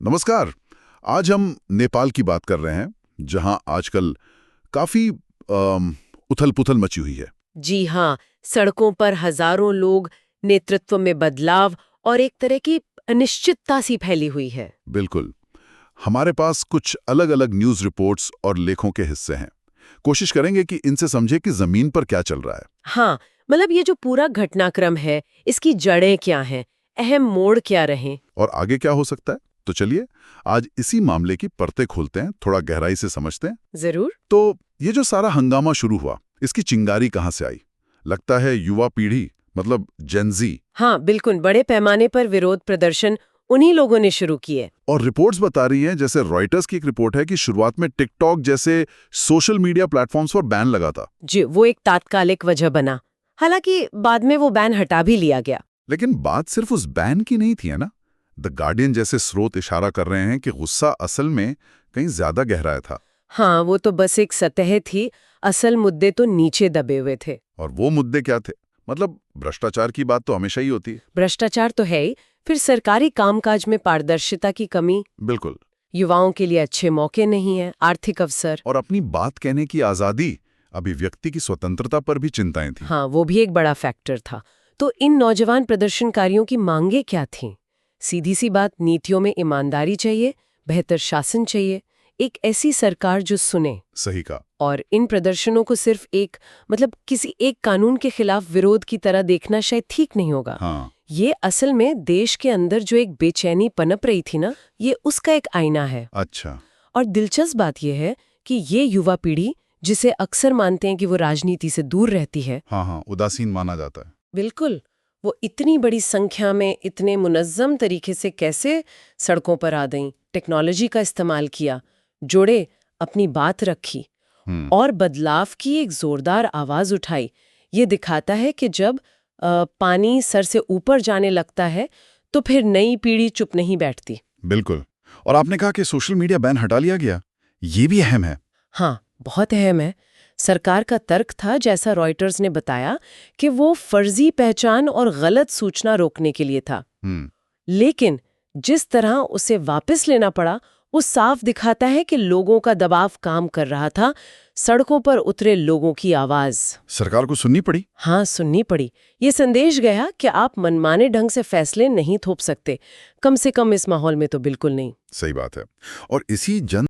नमस्कार। आज हम नेपाल की बात कर रहे हैं, जहां आजकल काफी उथल-पुथल मची हुई है। जी हाँ, सड़कों पर हजारों लोग, नेतृत्व में बदलाव और एक तरह की अनिश्चितता सी फैली हुई है। बिल्कुल। हमारे पास कुछ अलग-अलग न्यूज़ रिपोर्ट्स और लेखों के हिस्से हैं। कोशिश करेंगे कि इनसे समझे कि जमीन पर क्या चल रहा है। हाँ, मतलब ये जो पूरा घटनाक्रम है, इसकी जड़ें क्या हैं, अहम मोड़ क्या रहे। और आगे क्या हो सकता है। तो चलिए, आज इसी मामले की परतें खोलते हैं, थोड़ा गहराई से समझते हैं। जरूर। तो ये जो सारा हंगामा शुरू हुआ, इसकी चिंगारी कहाँ से आई? लगता है युवा पीढ़ी, मतलब जेनजी। हाँ, बिल्कुल, बड़े पैमाने पर विरोध प्रदर्शन उन्हीं लोगों ने शुरू किए। और रिपोर्ट्स बता रही हैं, जैसे रॉयटर्स की एक रिपोर्ट है कि शुरुआत में टिकटॉक जैसे सोशल मीडिया प्लेटफॉर्म्स पर बैन लगा था। जी, वो एक तात्कालिक वजह बना। हालांकि बाद में वो बैन हटा भी लिया गया। लेकिन बात सिर्फ उस बैन की नहीं थी, है ना? द गार्डियन जैसे स्रोत इशारा कर रहे हैं कि गुस्सा असल में कहीं ज्यादा गहराया था। हाँ, वो तो बस एक सतह थी, असल मुद्दे तो नीचे दबे हुए थे। और वो मुद्दे क्या थे? मतलब भ्रष्टाचार की बात तो हमेशा ही होती है। भ्रष्टाचार तो है ही, फिर सरकारी कामकाज में पारदर्शिता की कमी, बिल्कुल। युवाओं के लिए अच्छे मौके नहीं है, आर्थिक अवसर। और अपनी बात कहने की आजादी, अभिव्यक्ति की स्वतंत्रता पर भी चिंताएं थी। हाँ, वो भी एक बड़ा फैक्टर था। तो इन नौजवान प्रदर्शनकारियों की मांगे क्या थीं? सीधी सी बात, नीतियों में ईमानदारी चाहिए, बेहतर शासन चाहिए, एक ऐसी सरकार जो सुने। सही कहा। और इन प्रदर्शनों को सिर्फ एक किसी एक कानून के खिलाफ विरोध की तरह देखना शायद ठीक नहीं होगा। हाँ। ये असल में देश के अंदर जो एक बेचैनी पनप रही थी ना, ये उसका एक आईना है। अच्छा। और दिलचस्प बात यह है कि ये युवा पीढ़ी, जिसे अक्सर मानते हैं कि वो राजनीति से दूर रहती है, हाँ हाँ, उदासीन माना जाता है। बिल्कुल, वो इतनी बड़ी संख्या में इतने मुनज़्ज़म तरीके से कैसे सड़कों पर आ गईं, टेक्नोलॉजी का इस्तेमाल किया, जोड़े, अपनी बात रखी और बदलाव की एक जोरदार आवाज उठाई। ये दिखाता है कि जब पानी सर से ऊपर जाने लगता है तो फिर नई पीढ़ी चुप नहीं बैठती। बिल्कुल। और आपने कहा कि सोशल मीडिया बैन हटा लिया गया, ये भी अहम है। हाँ, बहुत अहम है। सरकार का तर्क था, जैसा रॉयटर्स ने बताया, कि वो फर्जी पहचान और गलत सूचना रोकने के लिए था। लेकिन जिस तरह उसे वापस लेना पड़ा, वो साफ दिखाता है कि लोगों का दबाव काम कर रहा था, सड़कों पर उतरे लोगों की आवाज सरकार को सुननी पड़ी। हाँ, सुननी पड़ी। ये संदेश गया कि आप मनमाने ढंग से फैसले नहीं थोप सकते, कम से कम इस माहौल में तो बिल्कुल नहीं। सही बात है। और इसी जन